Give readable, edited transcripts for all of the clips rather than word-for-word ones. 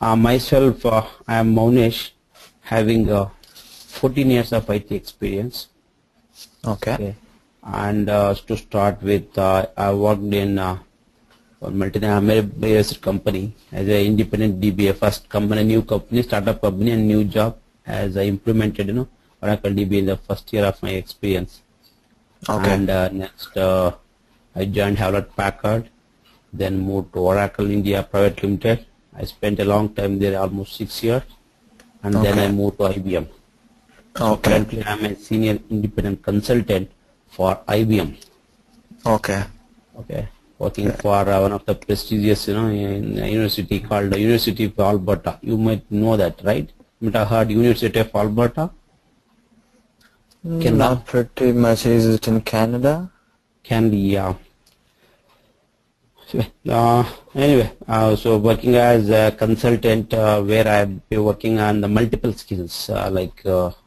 Myself, I am Maunesh, having 14 years of IT experience. Okay. And to start with, I worked in a multi-based company as an independent DBA. First company, new company, startup company, and new job as I implemented, Oracle DBA in the first year of my experience. Okay. And next, I joined Hewlett Packard, then moved to Oracle India Private Limited. I spent a long time there, almost 6 years, and then I moved to IBM. So currently, I am a senior independent consultant for IBM. Okay. Working for one of the prestigious, university called the University of Alberta. You might know that, right? You might have heard University of Alberta. Not pretty much. Is it in Canada? Canada, yeah. Anyway, so working as a consultant where I've been working on the multiple skills like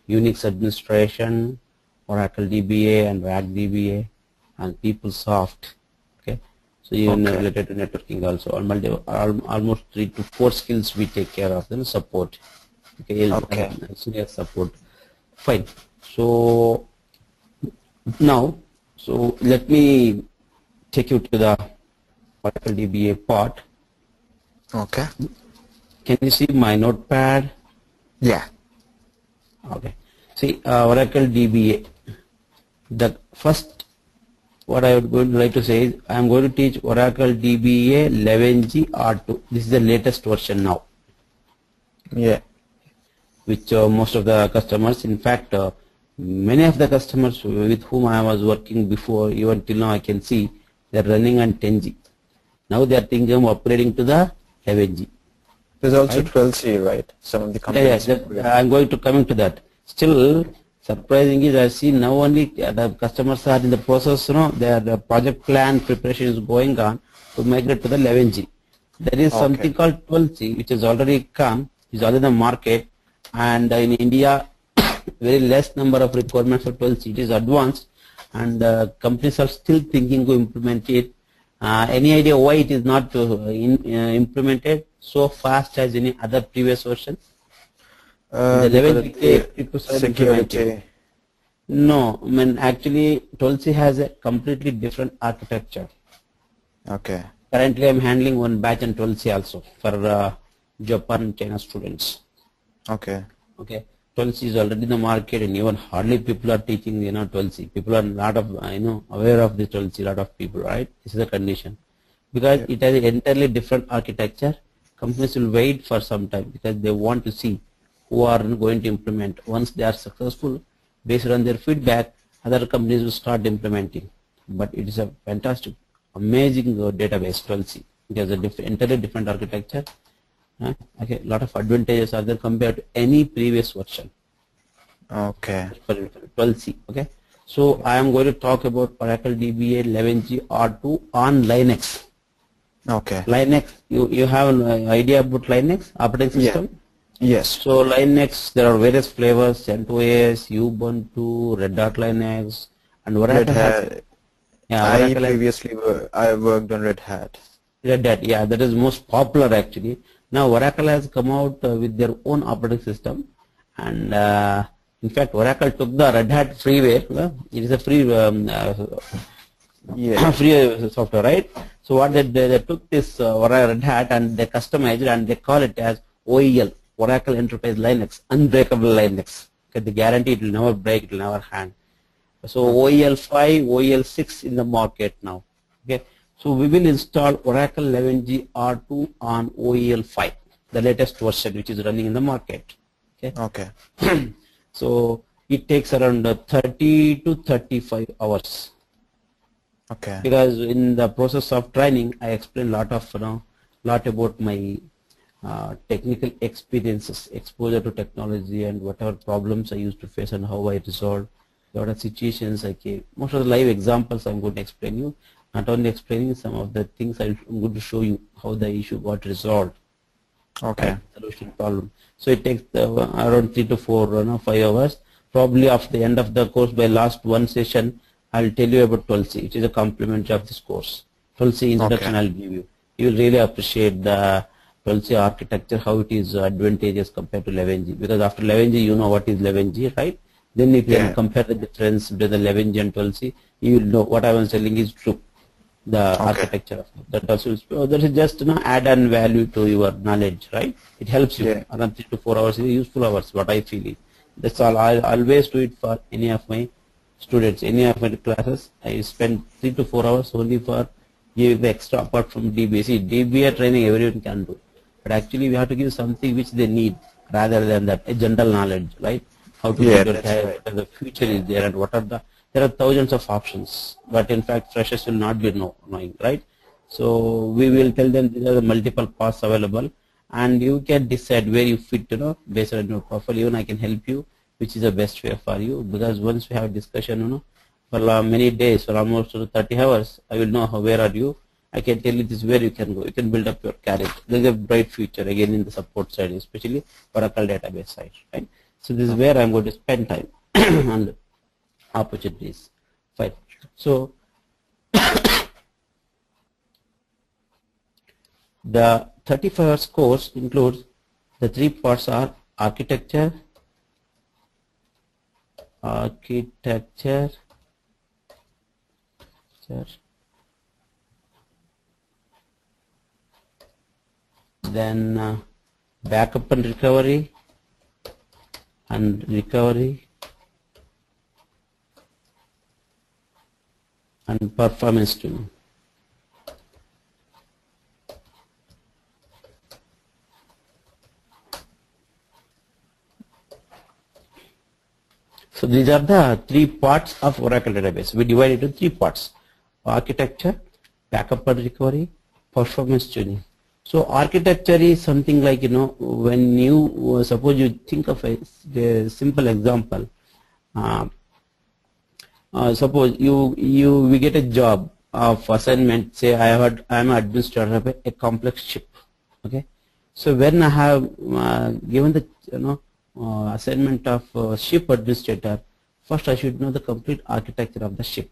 Unix administration, Oracle DBA and RAG DBA, and PeopleSoft. Okay, so even related to networking also. Almost 3 to 4 skills we take care of them. Support. Okay. Senior support. Fine. So now, let me take you to the Oracle DBA part. Okay. Can you see my notepad? Yeah. Okay. See, Oracle DBA. The first, what I would like to say is, I am going to teach Oracle DBA 11G R2. This is the latest version now. Yeah. Which most of the customers, in fact, many of the customers with whom I was working before, even till now I can see, they are running on 10G. Now they are thinking of upgrading to the 11G. There's also 12C, right? Some of the companies. Yeah, I'm going to come to that. Still, surprising is I see now only the customers are in the process, their project plan preparation is going on to migrate to the 11G. There is something called 12C, which is already come, is already in the market, and in India, very less number of requirements for 12C. It is advanced, and companies are still thinking to implement it. Any idea why it is not implemented so fast as any other previous version? The 11G security. No, I mean actually 12C has a completely different architecture. Okay. Currently, I am handling one batch on 12C also for Japan and China students. Okay. 12C is already in the market, and even hardly people are teaching 12C. People are not aware of the 12C. Lot of people, right? This is the condition because it has an entirely different architecture. Companies will wait for some time because they want to see who are going to implement. Once they are successful, based on their feedback, other companies will start implementing. But it is a fantastic, amazing database 12C. It has a entirely different architecture. Okay, lot of advantages are there compared to any previous version. Okay. For 12C. Okay, so I am going to talk about Oracle DBA 11G R2 on Linux. Okay. Linux, you have an idea about Linux operating system? Yes. So Linux, there are various flavors: CentOS, Ubuntu, Red Hat Linux, and Oracle has. I worked on Red Hat. Red Hat, yeah, that is most popular actually. Now Oracle has come out with their own operating system, and in fact Oracle took the Red Hat freeware. It is a free free software, right? So what they took this Red Hat and they customized it, and they call it as OEL, Oracle Enterprise Linux, Unbreakable Linux. Okay, they guarantee it will never break, it will never hang. So OEL 5, OEL 6 in the market now. Okay. So we will install Oracle 11G R2 on OEL 5, the latest version which is running in the market. Okay. So it takes around 30 to 35 hours. Okay. Because in the process of training, I explained lot about my technical experiences, exposure to technology, and whatever problems I used to face and how I resolved. Lot of situations I came. Most of the live examples I'm going to explain you. Not only explaining some of the things, I'm going to show you how the issue got resolved. Okay. Solution problem. So it takes around 3 to 4, 5 hours. Probably after the end of the course, by last one session, I'll tell you about 12C. It is a complement of this course. 12C introduction I'll give you. You will really appreciate the 12C architecture, how it is advantageous compared to 11G. Because after 11G, you know what is 11G, right? Then if you can compare the difference between the 11G and 12C, you will know what I was telling is true. The architecture of that also is, that is just add-on value to your knowledge, right? It helps you. Around 3 to 4 hours is useful hours, what I feel is. That's all. I always do it for any of my students, any of my classes. I spend 3 to 4 hours only for giving the extra apart from DBA. See, DBA training everyone can do, but actually we have to give something which they need rather than that a general knowledge, right? How to build your career, what the future is there, and what are there are thousands of options, but in fact freshers will not be knowing, right? So we will tell them there are multiple paths available, and you can decide where you fit, based on your profile. Even I can help you which is the best way for you, because once we have a discussion, for many days, for almost 30 hours, I will know where are you. I can tell you this where you can go. You can build up your career. There is a bright future again in the support side, especially Oracle database side, right? So this is where I'm going to spend time and opportunities. Fine. So the 35 hours course includes the 3 parts are architecture, then backup and recovery, and performance tuning. So these are the 3 parts of Oracle database. We divide it into 3 parts: architecture, backup and recovery, performance tuning. So architecture is something like, when you suppose you think of a simple example. Suppose we get a job of assignment. Say I am an administrator of a complex ship. Okay. So when I have given the assignment of ship administrator, first I should know the complete architecture of the ship,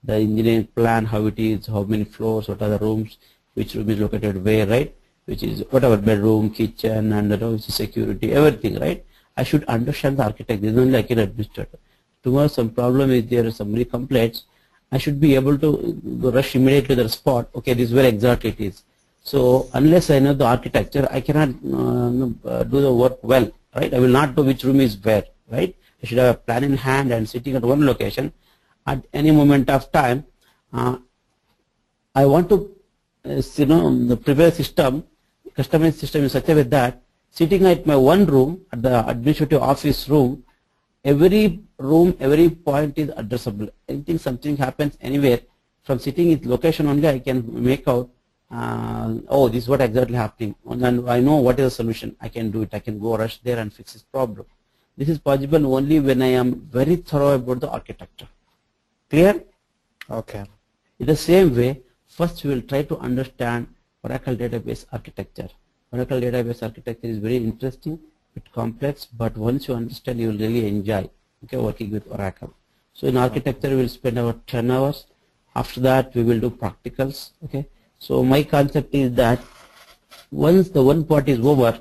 the engineering plan, how it is, how many floors, what are the rooms, which room is located where, right? Which is whatever, bedroom, kitchen, and security, everything, right? I should understand the architecture. This is only like an administrator. Tomorrow some problem is there, somebody complains, I should be able to rush immediately to the spot. Okay, this is where exactly it is. So unless I know the architecture, I cannot do the work well, right? I will not know which room is where, right? I should have a plan in hand and sitting at one location at any moment of time. I want to prepare system, customize system in such a way that sitting at my one room, at the administrative office room, every room, every point is addressable. Anything, something happens anywhere, from sitting in location only I can make out, oh, this is what exactly happening, and I know what is the solution. I can do it. I can go rush there and fix this problem. This is possible only when I am very thorough about the architecture. Clear? Okay. In the same way, first we will try to understand Oracle database architecture. Oracle database architecture is very interesting, bit complex, but once you understand, you will really enjoy, okay, working with Oracle. So in architecture, we will spend about 10 hours. After that, we will do practicals. Okay. So my concept is that once the one part is over,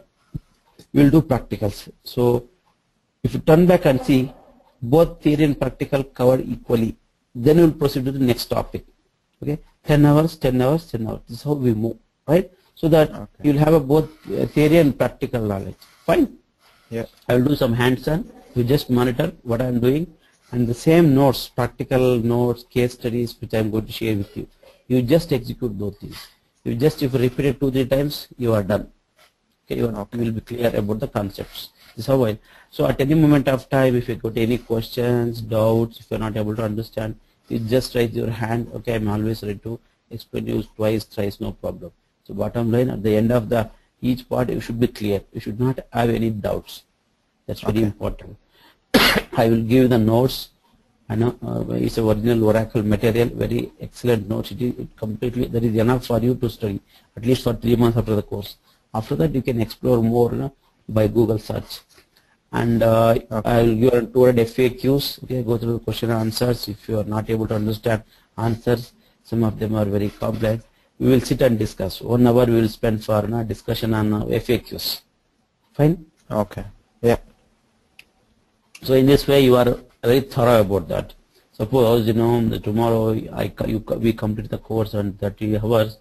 we will do practicals. So if you turn back and see, both theory and practical covered equally, then we will proceed to the next topic. Okay. 10 hours, 10 hours, 10 hours. This is how we move, right? So that you will have a both theory and practical knowledge. Fine. Yeah. I will do some hands-on. You just monitor what I am doing, and the same notes, practical notes, case studies, which I am going to share with you. You just execute those things. If you repeat it 2-3 times, you are done. Okay, you will be clear about the concepts. This is how I. So at any moment of time, if you got any questions, doubts, if you are not able to understand, you just raise your hand. Okay, I am always ready to explain you twice, thrice, no problem. So bottom line, at the end of the each part, you should be clear. You should not have any doubts. That's very important. I will give the notes. I know it's a original Oracle material, very excellent notes. It completely, that is enough for you to study, at least for 3 months after the course. After that, you can explore more by Google search. And I will give 200 FAQs. Okay, go through the question and answers. If you are not able to understand answers, some of them are very complex. we will sit and discuss. 1 hour we will spend for discussion on FAQs. Fine. Okay. Yeah. So in this way, you are very thorough about that. Suppose tomorrow we complete the course on 30 hours,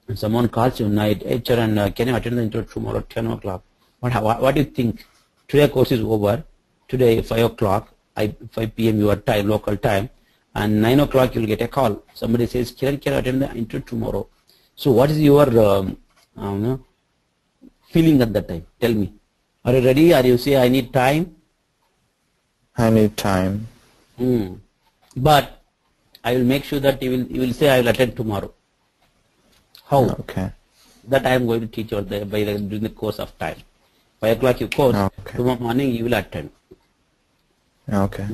and someone calls you night, hey Charan, can you attend the interview tomorrow at 10 o'clock? What do you think? Today course is over. Today 5 o'clock, 5 p.m. your time, local time, and 9 o'clock you will get a call. Somebody says, Kiran, can you attend the interview tomorrow? So what is your feeling at that time? Tell me. Are you ready? Are you say I need time? I need time. But I will make sure that you will say I will attend tomorrow. How? Okay. That I am going to teach you during the course of time. 5 o'clock you course, Okay. tomorrow morning you will attend. Okay.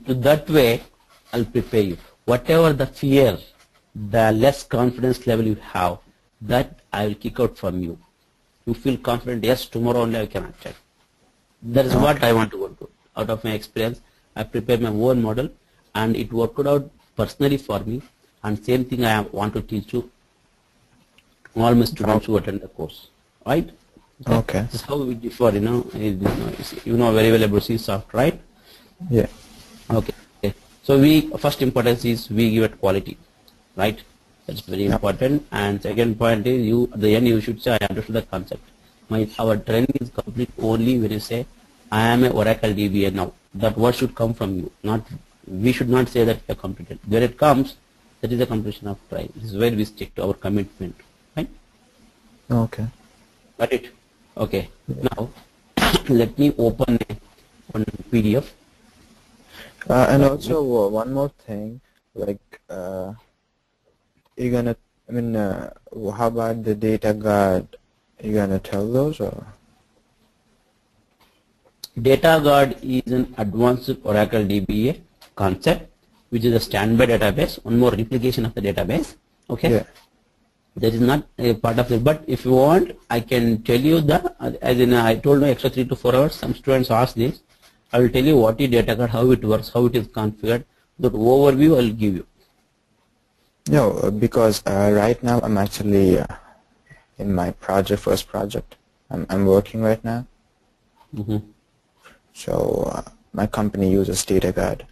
To that way, I'll prepare you. Whatever the fear, the less confidence level you have, that I will kick out from you. You feel confident, yes, tomorrow only I can attend. That is what I want to work with. Out of my experience, I prepared my own model and it worked out personally for me, and same thing I want to teach to all my students who attend the course. Right? Okay. This is how we differ, you know very well about seasoft, right? Yeah. Okay. So first importance is we give it quality, right? That's very important. And second point is at the end you should say I understood the concept. Our training is complete only when you say I am a Oracle DBA now. That word should come from you. We should not say that we are completed. Where it comes, that is the completion of training. This is where we stick to our commitment, right? Okay. Got it? Okay. Now let me open one PDF. And also one more thing, like you're gonna, how about the data guard? You gonna tell those or? Data guard is an advanced Oracle DBA concept, which is a standby database, one more replication of the database. Okay. Yeah. That is not a part of it, but if you want, I can tell you I told you extra 3 to 4 hours. Some students ask this. I will tell you what is data guard, how it works, how it is configured. That overview I will give you. No, because right now I'm actually in my first project. I'm working right now. So my company uses data guard.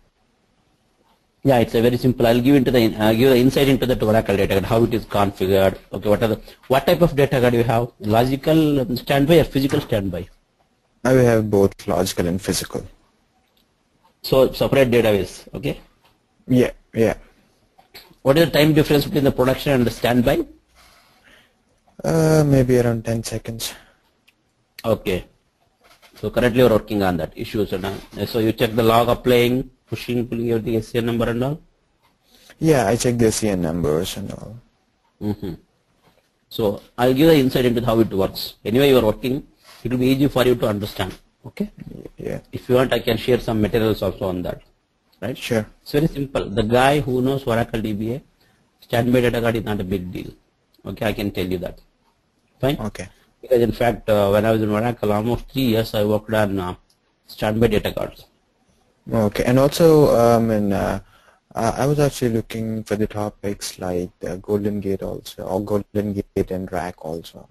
Yeah, it's a very simple. I'll give give the insight into the Oracle data guard, how it is configured. Okay, what type of data guard you have? Logical standby or physical standby? I will have both logical and physical. So separate database. Okay. Yeah. What is the time difference between the production and the standby? Maybe around 10 seconds. Okay. So currently you're working on that issues. So you check the log applying, pushing, pulling everything, SCN number and all? Yeah, I check the CN numbers and all. So I'll give the insight into how it works. Anyway, you are working. It will be easy for you to understand. Okay? Yeah. If you want, I can share some materials also on that. Right? Sure. It's very simple. The guy who knows Oracle DBA, standby data guard is not a big deal. Okay, I can tell you that. Fine? Okay. Because in fact, when I was in Oracle, almost 3 years, I worked on standby data guards. Okay, and also, I was actually looking for the topics like the Golden Gate also, or Golden Gate and Rack also.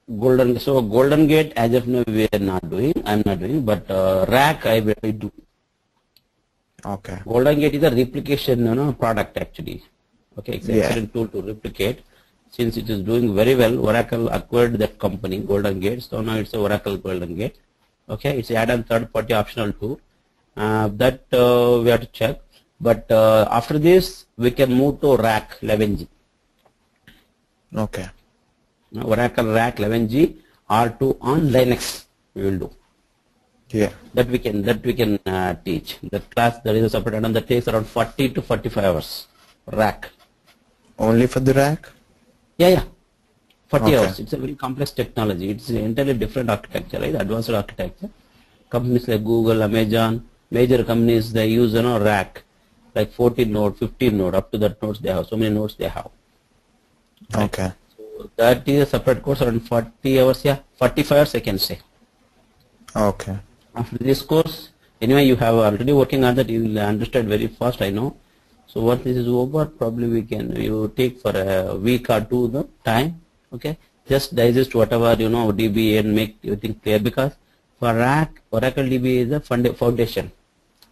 Golden Gate, as of now, we are not doing. I'm not doing, but Rack I do. Okay. Golden Gate is a replication product actually. Okay, it's an excellent tool to replicate. Since it is doing very well, Oracle acquired that company, Golden Gate. So now it's a Oracle Golden Gate. Okay, it's add-on third-party optional tool. That we have to check. But after this, we can move to Rack 11G. Okay. Oracle Rack 11G R2 on Linux we will do. Yeah. That we can teach. That class, there is a separate add-on that takes around 40 to 45 hours. Rack. Only for the Rack? Yeah. 40 hours. It's a very complex technology. It's an entirely different architecture, right? Advanced architecture. Companies like Google, Amazon, major companies, they use Rack, like 14 node, 15 node, up to that nodes they have. So many nodes they have. Right? Okay. So that is a separate course around 40 hours. Yeah, 45 hours I can say. Okay. After this course, anyway, you have already working on that. You will understand very fast. I know. So once this is over, probably you take for a week or two the time. Okay, just digest whatever DBA and make everything clear, because for rack, Oracle DBA is a foundation.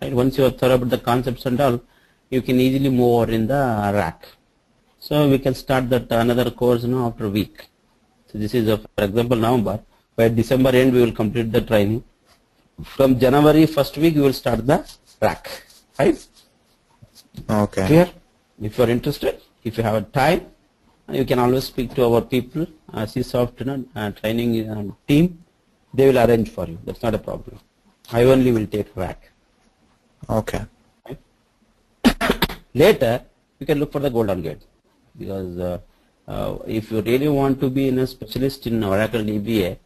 Right? Once you are thorough about the concepts and all, you can easily move over in the rack. So we can start that another course after a week. So this is for example November. By December end we will complete the training. From January first week we will start the rack. Right? Okay. Clear? If you are interested, if you have time, you can always speak to our people, seasoft training team. They will arrange for you. That's not a problem. I only will take rack. Okay. Right? Later, you can look for the golden gate, because if you really want to be a specialist in Oracle DBA,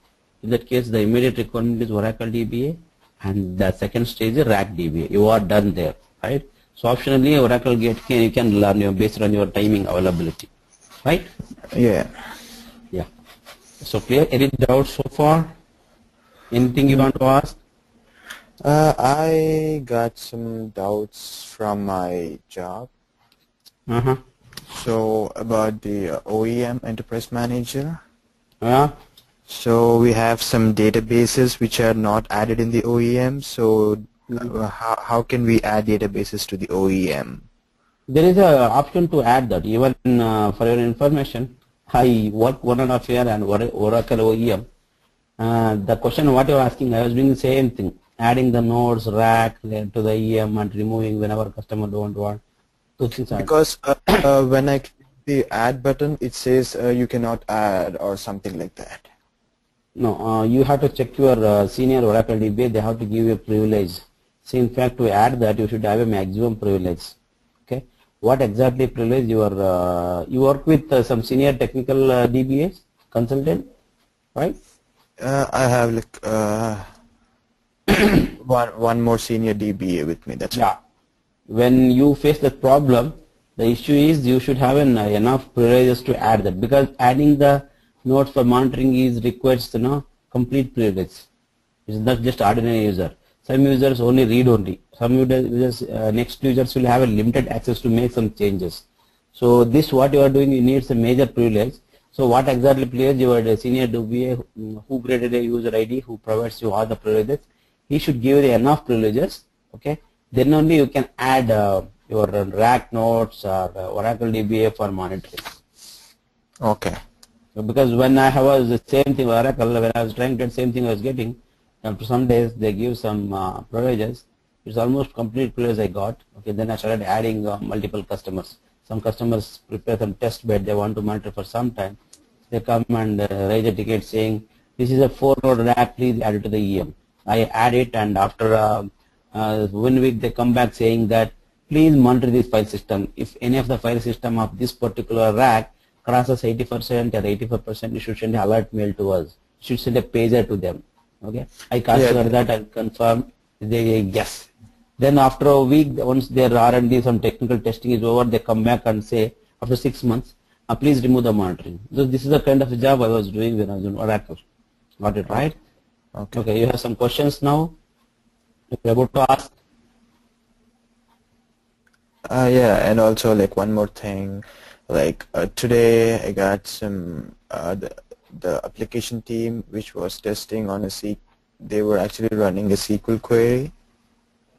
in that case, the immediate requirement is Oracle DBA, and the second stage is rack DBA. You are done there, right? So optionally, Oracle Gate you can learn based on your timing availability, right? Yeah. Yeah. So clear? Any doubts so far? Anything you want to ask? I got some doubts from my job. So about the OEM Enterprise Manager. Yeah. So we have some databases which are not added in the OEM. So how can we add databases to the OEM? There is an option to add that. Even for your information, I work 1.5 years and Oracle OEM. The question what you are asking, I was doing the same thing, adding the nodes, rack to the EM and removing whenever customer don't want. Because when I click the add button, it says you cannot add or something like that. No, you have to check your senior Oracle DBA. They have to give you a privilege. So in fact, to add that, you should have a maximum privilege. Okay, what exactly privilege you are? You work with some senior technical DBAs consultant, right? I have like one more senior DBA with me. That's yeah. When you face that problem, the issue is you should have enough privileges to add that, because adding the nodes for monitoring is requires complete privilege. It's not just ordinary user. Some users only read only. Some users next users will have a limited access to make some changes. So this what you are doing, you need some major privilege. So what exactly privilege your senior DBA who created a user ID, who provides you all the privileges, he should give you enough privileges. Okay, then only you can add your rack nodes or Oracle DBA for monitoring. okay. So because when I was the same thing Oracle, when I was trying to get same thing I was getting, after some days they give some privileges. It's almost complete privilege I got. Okay, then I started adding multiple customers. Some customers prepare some test bed, they want to monitor for some time. They come and raise a ticket saying, this is a 4-node rack, please add it to the EM. I add it, and after 1 week they come back saying that please monitor this file system. If any of the file system of this particular rack crosses 80% or 85%, you should send an alert mail to us. You should send a pager to them. Okay, I consider that and confirm. They yes. Then after a week, once their R&D, some technical testing is over, they come back and say after 6 months, please remove the monitoring. So this is the kind of job I was doing when I was in Oracle. Got it right? Okay. Okay, you have some questions now? If you're about to ask. Yeah, and also like one more thing, like today I got some the application team which was testing on they were actually running a SQL query.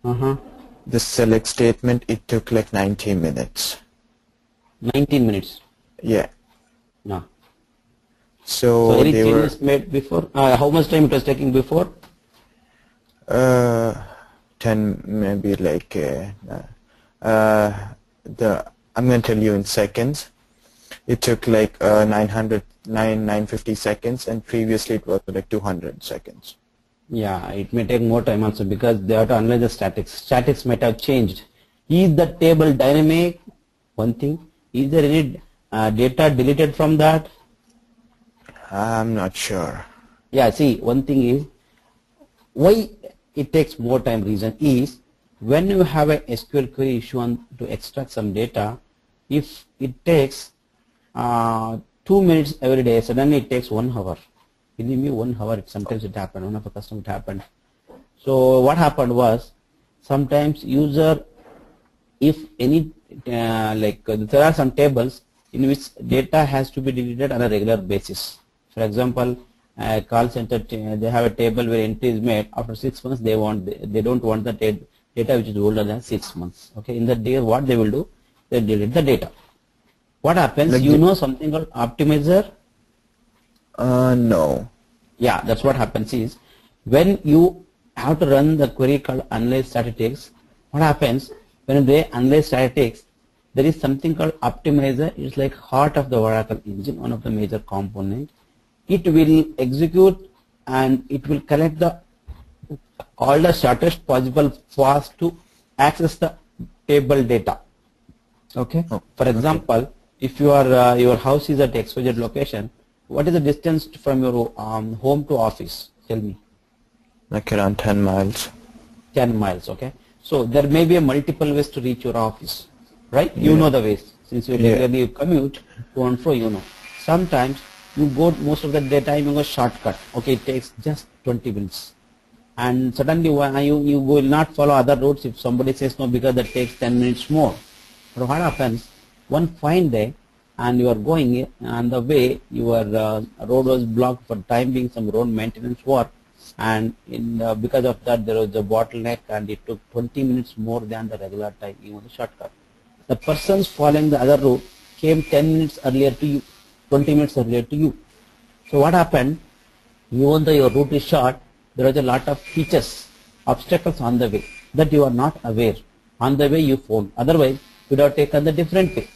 The select statement, it took like 19 minutes. 19 minutes. Yeah. No. So any they changes made before? How much time it was taking before? 10 maybe like I'm going to tell you in seconds. It took like 950 seconds, and previously it was like 200 seconds. Yeah, it may take more time also, because they have to analyze the statics. Statics might have changed. Is the table dynamic? One thing. Is there any data deleted from that? I'm not sure. Yeah, see, one thing is, why it takes more time reason is, when you have a SQL query issue to extract some data, if it takes 2 minutes every day, suddenly it takes 1 hour. Believe me, 1 hour, sometimes it happened, one of a customer it happened. So what happened was, sometimes user if any there are some tables in which data has to be deleted on a regular basis. For example, call center, they have a table where entry is made after 6 months. They don't want the data which is older than 6 months. Okay, in that day, what they will do, they delete the data. What happens? Like you know something called optimizer? No. Yeah, that's what happens is when you have to run the query called analyze statistics. What happens when they analyze statistics? There is something called optimizer. It's like heart of the Oracle engine, one of the major components. It will execute and it will collect all the shortest possible paths to access the table data. Okay. Oh, For example, if your house is at XYZ location, what is the distance from your home to office? Tell me. Like around 10 miles. 10 miles. Okay. So there may be a multiple ways to reach your office, right? You know the ways. Since you regularly commute to and fro, you know. Sometimes you go most of the time you go shortcut. Okay, it takes just 20 minutes. And suddenly you will not follow other routes if somebody says no because that takes 10 minutes more. But what happens? One fine day and you are going on the way, your road was blocked for time being some road maintenance work, and because of that there was a bottleneck and it took 20 minutes more than the regular time, even the shortcut. The persons following the other route came 10 minutes earlier to you, 20 minutes earlier to you. So what happened? Even though your route is short, there was a lot of features, obstacles on the way that you are not aware. On the way you found. Otherwise, you would have taken the different way,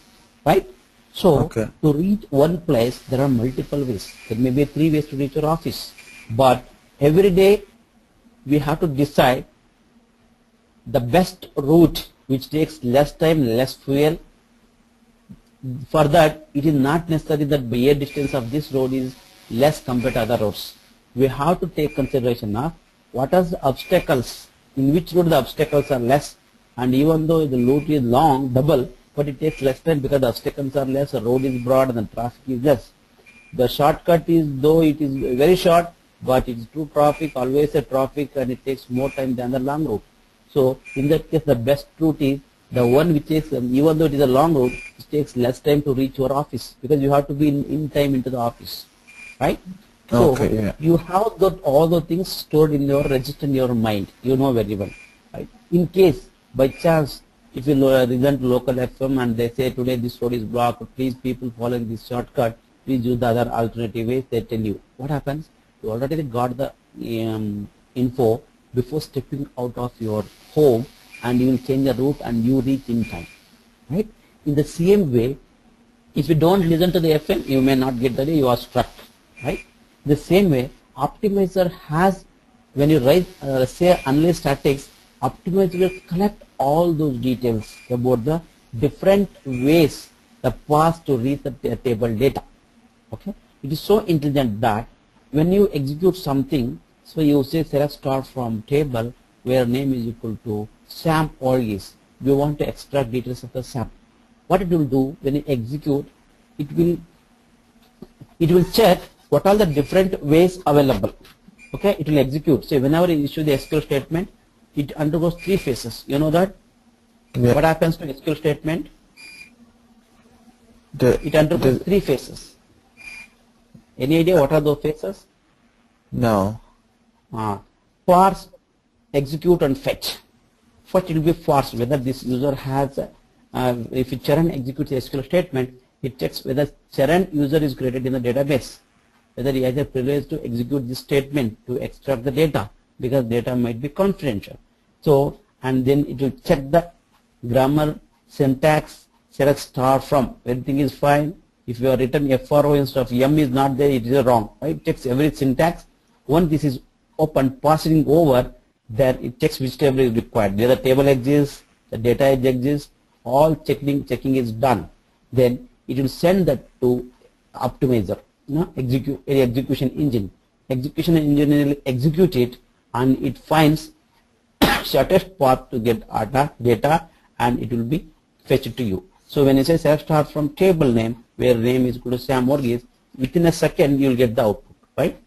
right? So to reach one place, there are multiple ways. There may be 3 ways to reach your office, but every day we have to decide the best route which takes less time, less fuel. For that, it is not necessary that by air distance of this road is less compared to other roads. We have to take consideration of what are the obstacles, in which road the obstacles are less, and even though the route is long, double, but it takes less time because the obstacles are less, the road is broad and the traffic is less. The shortcut is, though it is very short, but it is through traffic, always a traffic, and it takes more time than the long route. So in that case, the best route is the one which takes, even though it is a long route, it takes less time to reach your office because you have to be in time into the office, right? So you have got all the things stored in your register in your mind. You know very well, right? In case by chance if you listen to local FM and they say today this road is blocked, please people following this shortcut, please use the other alternative ways. They tell you what happens. You already got the info before stepping out of your home, and you will change the route and you reach in time, right? In the same way, if you don't listen to the FM, you may not get the day, you are struck, right? The same way, optimizer has, when you write say analyze statistics, optimizer will collect all those details about the different ways, the path to reach the table data. Okay, it is so intelligent that when you execute something, so you say select star from table where name is equal to Sam or is. You want to extract details of the Sam. What it will do when you execute, it will check what are the different ways available. Okay, it will execute. So whenever you issue the SQL statement, it undergoes 3 phases. You know that? Yeah. What happens to SQL statement? It undergoes 3 phases. Any idea what are those phases? No. Parse, execute, and fetch. First it will be parse, whether this user has, if Charan executes the SQL statement, it checks whether Charan user is created in the database, whether he has a privilege to execute this statement to extract the data, because data might be confidential. So, and then it will check the grammar, syntax, select star from, everything is fine. If you are written FRO instead of M is not there, it is wrong, right? It checks every syntax. Once this is open, passing over, then it checks which table is required. Whether the table exists, the data exists, all checking is done. Then it will send that to optimizer, execution engine. Execution engine will execute it, and it finds shortest path to get data, and it will be fetched to you. So when you say select start from table name, where name is equal to Sam Morgis, within a second you will get the output, right?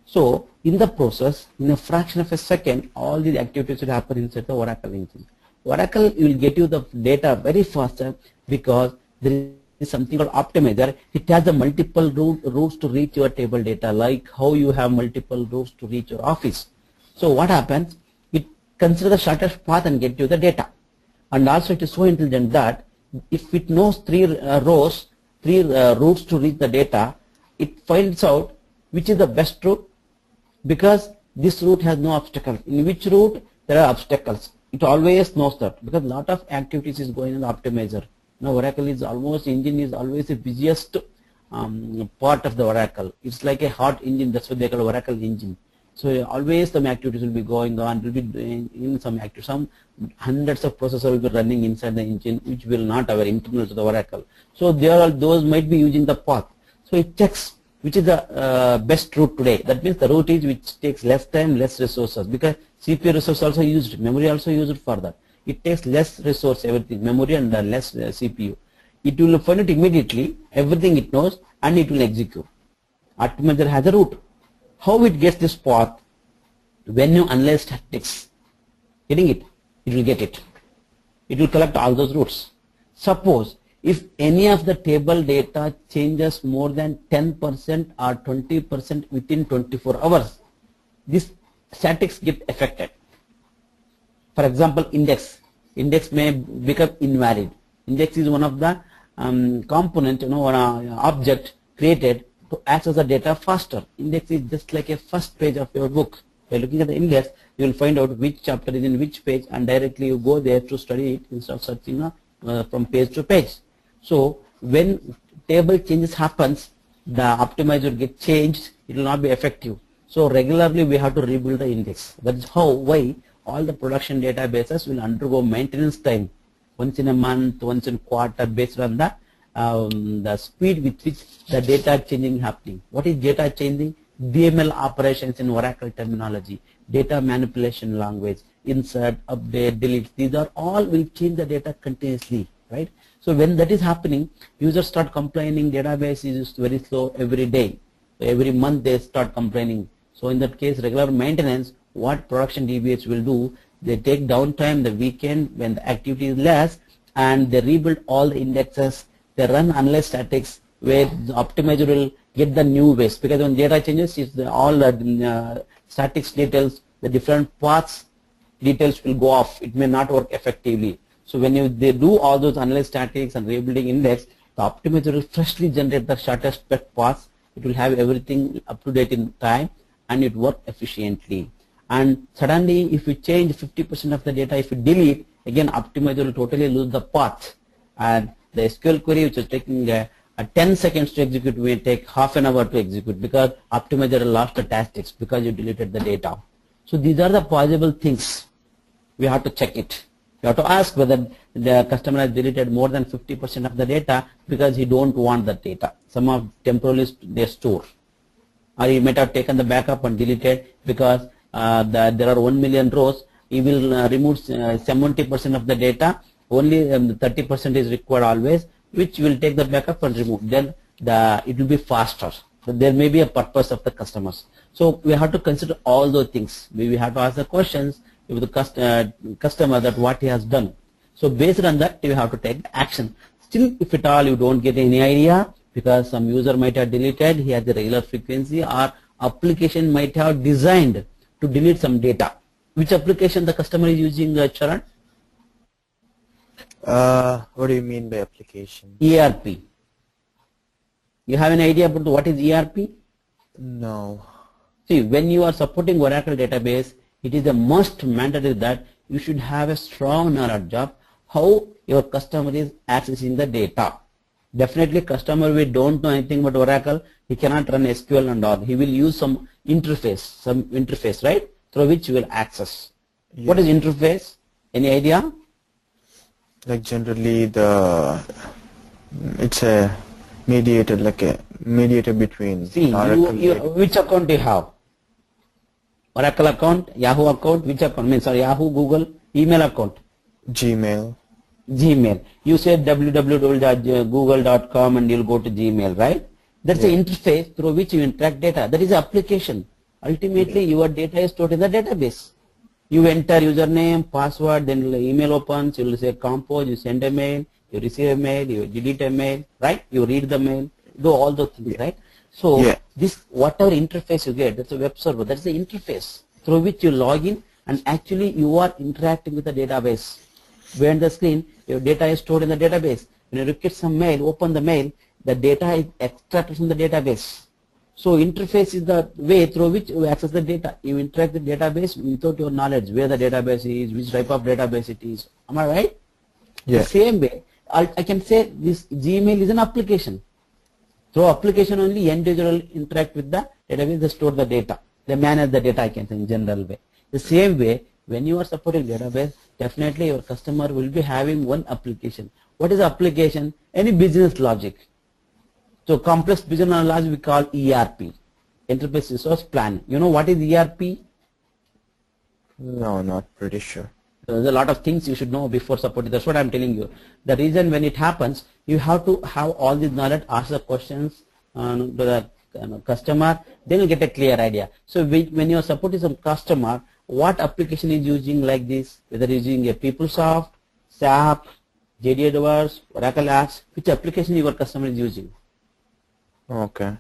So in the process, in a fraction of a second, all these activities will happen inside the Oracle engine. Oracle will get you the data very faster because there is something called optimizer. It has the multiple routes to reach your table data, like how you have multiple routes to reach your office. So what happens? It considers the shortest path and get you the data. And also it is so intelligent that if it knows three routes to reach the data, it finds out which is the best route, because this route has no obstacles. In which route there are obstacles, it always knows that, because a lot of activities is going in the optimizer. Now Oracle is almost, engine is always the busiest part of the Oracle. It's like a hot engine, that's what they call Oracle engine. So always some activities will be going on, will be doing in some activity. Some hundreds of processors will be running inside the engine, which will not have internal to the Oracle. So those might be using the path. So it checks which is the best route today. That means the route is which takes less time, less resources, because CPU resource also used, memory also used for that. It takes less resource, everything, memory and less CPU. It will find it immediately, everything it knows, and it will execute. Optimizer has a route. How it gets this path? When you analyze statistics, getting it? It will get it. It will collect all those routes. Suppose if any of the table data changes more than 10% or 20% within 24 hours, this statistics get affected. For example, index may become invalid. Index is one of the component, an object created to access the data faster. Index is just like a first page of your book. By looking at the index, you will find out which chapter is in which page, and directly you go there to study it instead of searching from page to page. So when table changes happens, the optimizer will get changed. It will not be effective. So regularly we have to rebuild the index. That is why all the production databases will undergo maintenance time, once in a month, once in a quarter, based on the speed with which the data changing happening. What is data changing? DML operations in Oracle terminology, data manipulation language, insert, update, delete. These are all will change the data continuously, right? So when that is happening, users start complaining database is very slow every day. Every month they start complaining. So in that case, regular maintenance, what production DBAs will do, they take downtime the weekend when the activity is less, and they rebuild all the indexes. They run analyze statics where the optimizer will get the new ways, because when data changes, it's all the statics details, the different paths details will go off. It may not work effectively. So when they do all those analyze statics and rebuilding index, the optimizer will freshly generate the shortest paths. It will have everything up to date in time, and it work efficiently. And suddenly, if you change 50% of the data, if you delete, again optimizer will totally lose the path, and the SQL query which is taking 10 seconds to execute will take half an hour to execute, because optimizer lost the statistics because you deleted the data. So these are the possible things. We have to check it. You have to ask whether the customer has deleted more than 50% of the data because he don't want the data. Some of temporarily they store, or he might have taken the backup and deleted because there are 1 million rows. He will remove 70% of the data. Only 30% is required always, which will take the backup and remove. Then it will be faster. So there may be a purpose of the customers. So we have to consider all those things. We have to ask the questions with the customer that what he has done. So based on that, you have to take action. Still, if at all you don't get any idea, because some user might have deleted, he has the regular frequency, or application might have designed to delete some data. Which application the customer is using, Charan? What do you mean by application? ERP. You have an idea about what is ERP? No. See, when you are supporting Oracle database, it is a must mandatory that you should have a strong knowledge of how your customer is accessing the data. Definitely customer we don't know anything about Oracle, he cannot run SQL and all. He will use some interface, right? Through which you will access. Yes. What is interface? Any idea? Like generally it's a mediator, like a mediator between. See, which account do you have? Oracle account, Yahoo account, which account? Means Yahoo, Google, email account. Gmail. You say www.google.com and you'll go to Gmail, right? That's the interface through which you interact data. That is the application. Ultimately, your data is stored in the database. You enter username, password, then email opens, you will say compose, you send a mail, you receive a mail, you delete a mail, right? You read the mail, do all those things, right? So this whatever interface you get, that's a web server, that's the interface through which you log in and actually you are interacting with the database. Behind the screen, your data is stored in the database. When you get some mail, open the mail, the data is extracted from the database. So interface is the way through which you access the data. You interact with the database without your knowledge where the database is, which type of database it is. Am I right? Yeah. The same way, I can say this Gmail is an application. Through application only, end user will interact with the database, they store the data. They manage the data, I can say in general way. The same way, when you are supporting database, definitely your customer will be having one application. What is the application? Any business logic. So complex business logic we call ERP, Enterprise Resource Planning. You know what is ERP? No, not pretty sure. There's a lot of things you should know before supporting. That's what I'm telling you. The reason when it happens, you have to have all this knowledge, ask the questions to the customer, then you get a clear idea. So when you're supporting some customer, what application is using like this, whether using a PeopleSoft, SAP, JD Edwards, Oracle Apps, which application your customer is using. Okay.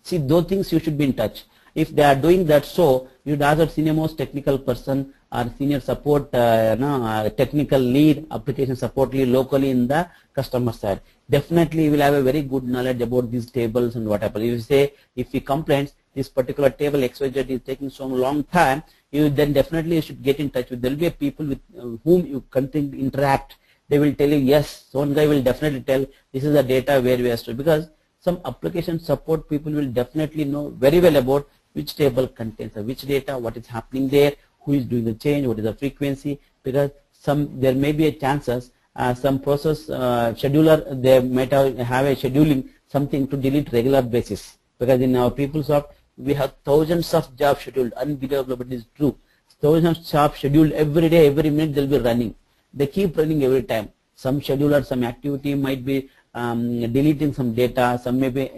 See, those things you should be in touch. If they are doing that, so you should ask a senior most technical person or senior support, technical lead, application support lead locally in the customer side. Definitely, you will have a very good knowledge about these tables and whatever. If you say, if he complains, this particular table XYZ is taking so long time, then definitely you should get in touch with. There will be a people with whom you continue to interact. They will tell you yes. So one guy will definitely tell this is the data where we are stored, because some application support people will definitely know very well about which table contains which data, what is happening there, who is doing the change, what is the frequency, because there may be a chances some process scheduler, they might have a scheduling something to delete regular basis, because in our PeopleSoft we have thousands of jobs scheduled, unbelievable but it is true, thousands of jobs scheduled every day, every minute they'll be running, they keep running every time. Some scheduler, some activity might be deleting some data, some may be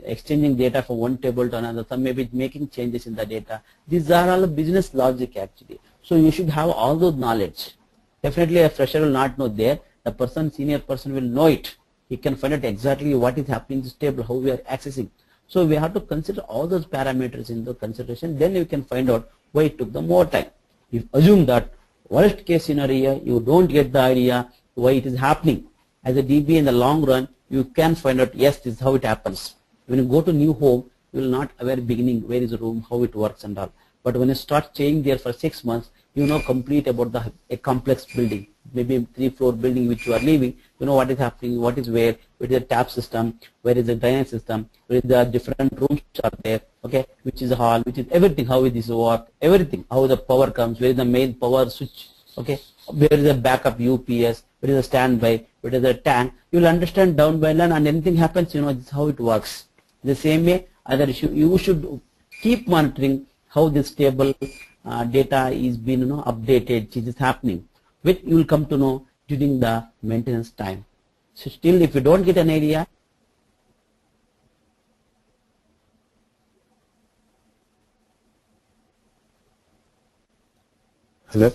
exchanging data from one table to another, some may be making changes in the data. These are all business logic actually. So you should have all those knowledge. Definitely a fresher will not know there. The person, senior person will know it. He can find out exactly what is happening in this table, how we are accessing. So we have to consider all those parameters in the consideration. Then you can find out why it took them more time. If assume that worst case scenario, you don't get the idea why it is happening. As a DBA in the long run, you can find out, yes, this is how it happens. When you go to new home, you will not aware beginning, where is the room, how it works and all. But when you start staying there for 6 months, you know complete about a complex building, maybe a 3-floor building which you are leaving, you know what is happening, what is where is the tap system, where is the drainage system, where is the different rooms are there, okay, which is the hall, which is everything, how is this work, everything, how the power comes, where is the main power switch, okay, where is the backup UPS, where is the standby, where is the tank, you will understand down by line, and anything happens, you know, this is how it works. The same way, other issue, you should keep monitoring how this table data is being updated, changes happening, which you will come to know during the maintenance time. So still, if you don't get an idea, Hello?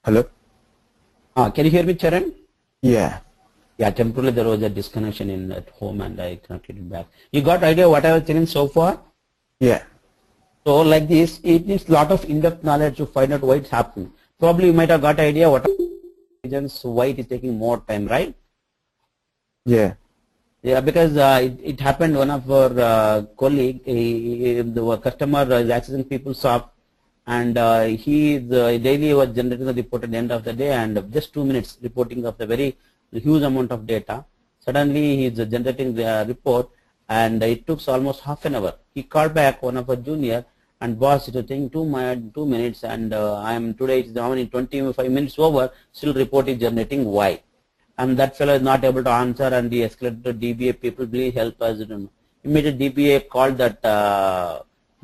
Hello? can you hear me, Charan? Yeah. Yeah, temporarily there was a disconnection in at home and I connected it back. You got idea what I was telling so far? Yeah. So like this, it needs lot of in-depth knowledge to find out why it's happening. Probably you might have got idea what reasons why it is taking more time, right? Yeah. Yeah, because it happened. One of our colleague, the customer is accessing PeopleSoft, and he daily was generating the report at the end of the day, and just 2 minutes reporting of the very huge amount of data. Suddenly he's generating the report, and it took almost half an hour. He called back one of our junior, and boss, it was taking 2 minutes, and I am today it's now in 25 minutes over, still report is generating. Why? And that fellow is not able to answer, and he escalated to DBA people, please help us. Immediately DBA called that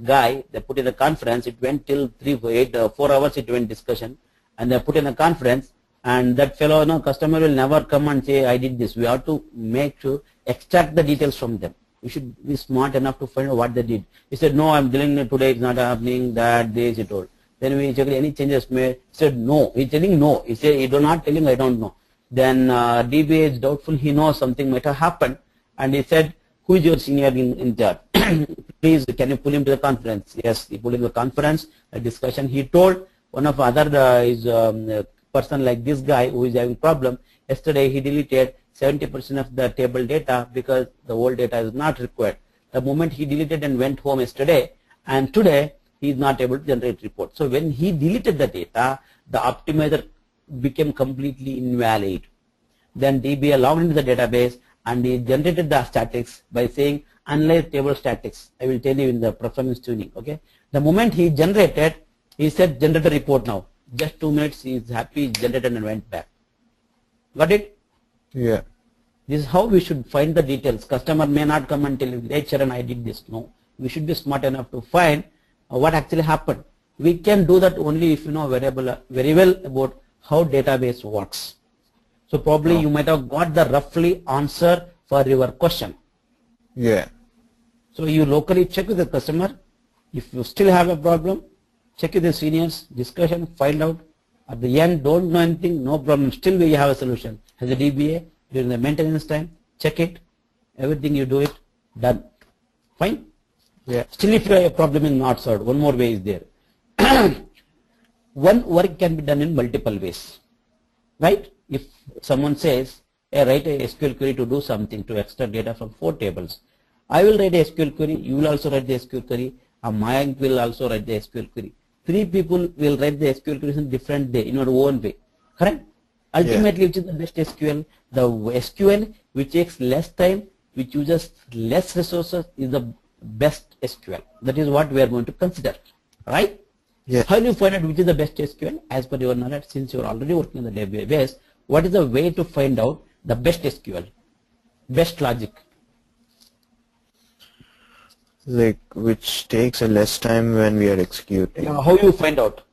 guy, they put in the conference, it went till 4 hours it went discussion, and they put in a conference, and that fellow, no, customer will never come and say I did this. We have to make sure, extract the details from them. We should be smart enough to find out what they did. He said, no, I'm dealing today, it's not happening, that this, he told. Then we checked any changes made. He said no. He's telling no. He said, you're not telling, I don't know. Then DBA is doubtful, he knows something might have happened, and he said, who is your senior in charge? Please, can you pull him to the conference? Yes, he pulled him to the conference, a discussion. He told one of other person like this guy who is having problem. Yesterday he deleted 70% of the table data because the old data is not required. The moment he deleted and went home yesterday, and today he is not able to generate report. So when he deleted the data, the optimizer became completely invalid. Then DBA logged into the database and he generated the statics by saying analyze table statics. I will tell you in the performance tuning. Okay. The moment he generated, he said generate a report now. Just 2 minutes, he is happy, he generated and went back. Got it? Yeah. This is how we should find the details. Customer may not come and tell you, hey Sharon, I did this. No. We should be smart enough to find what actually happened. We can do that only if you know very well about how database works. So probably you might have got the roughly answer for your question. Yeah. So you locally check with the customer. If you still have a problem, check with the seniors, discussion, find out. At the end, don't know anything, no problem. Still we have a solution. As a DBA, during the maintenance time, check it. Everything you do it, done. Fine? Yeah. Still if you have a problem is not solved, one more way is there. One work can be done in multiple ways. Right? If someone says, hey, write a SQL query to do something, to extract data from 4 tables. I will write a SQL query, you will also write the SQL query, and Mayank will also write the SQL query. 3 people will write the SQL queries in different way, in your own way. Correct? Ultimately, which is the best SQL? The SQL which takes less time, which uses less resources, is the best SQL. That is what we are going to consider. Right? Yeah. How do you find out which is the best SQL? As per your knowledge, since you are already working on the database, what is the way to find out the best SQL? Best logic? Like, which takes a less time when we are executing. Yeah, how you find out?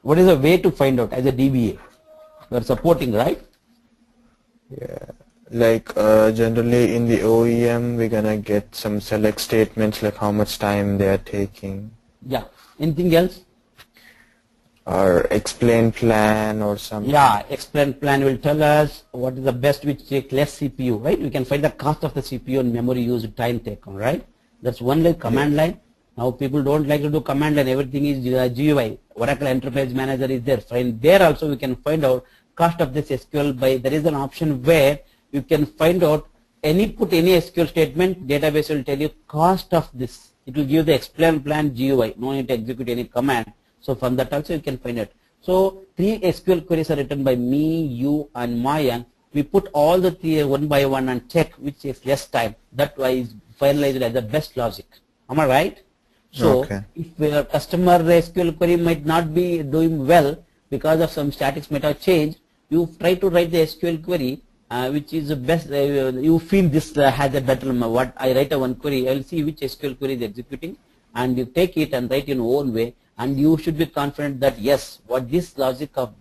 What is the way to find out as a DBA? You are supporting, right? Yeah. Like generally in the OEM, we're gonna get some select statements like how much time they are taking. Yeah. Anything else? Or explain plan or something. Yeah, explain plan will tell us what is the best which take less CPU, right? We can find the cost of the CPU and memory used, time taken, right? That's one like command line. Now people don't like to do command line, everything is GUI. Oracle Enterprise Manager is there. Find there also we can find out cost of this SQL by, there is an option where you can find out put any SQL statement, database will tell you cost of this. It will give the explain plan GUI, no need to execute any command. So from that also you can find it. So 3 SQL queries are written by me, you and Mayan. We put all the 3 one by one and check which takes less time. That is finalized as the best logic. Am I right? So if your customer SQL query might not be doing well because of some statics might have changed, you try to write the SQL query which is the best. You feel this has a better. What I write a one query, I will see which SQL query is executing, and you take it and write in your own way. And you should be confident that yes, what this logic of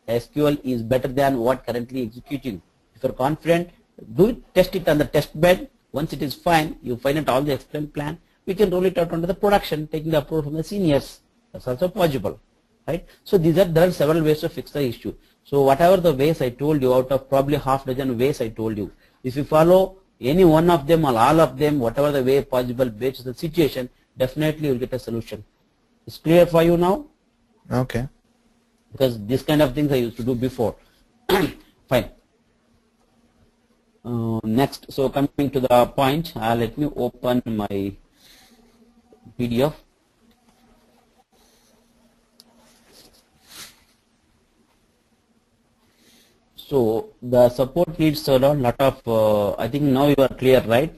SQL is better than what currently executing. If you are confident, do it, test it on the test bed. Once it is fine, you find out all the explain plan. We can roll it out onto the production, taking the approval from the seniors. That's also possible, right? So there are several ways to fix the issue. So whatever the ways I told you, out of probably half dozen ways I told you, if you follow any one of them or all of them, whatever the way possible based on the situation, definitely you will get a solution. It's clear for you now? Okay. Because this kind of things I used to do before. Fine. Next, so coming to the point, let me open my PDF. So the support needs a lot of, I think now you are clear, right?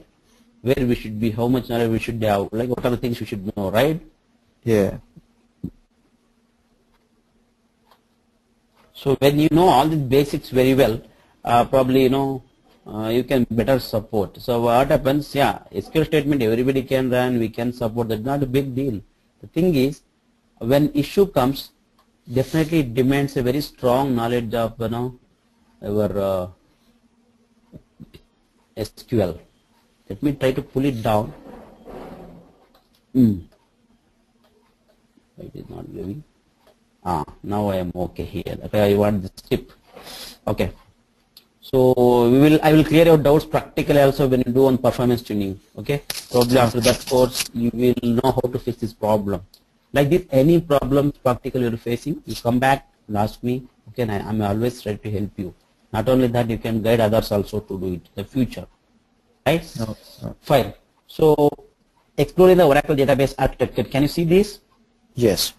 Where we should be, how much knowledge we should have, like what are the things we should know, right? Yeah. So when you know all these basics very well, probably you can better support. So what happens? Yeah, SQL statement everybody can run, we can support. That's not a big deal. The thing is, when issue comes, definitely it demands a very strong knowledge of our SQL. Let me try to pull it down. It is not giving. Now I am okay here. Okay, I want this tip. Okay. So I will clear your doubts practically also when you do on performance tuning. Okay. Probably after that course you will know how to fix this problem. Like this, any problems practically you're facing, you come back and ask me. Okay, and I'm always ready to help you. Not only that, you can guide others also to do it in the future. Right? No. Fine. So exploring the Oracle database architecture. Can you see this? Yes.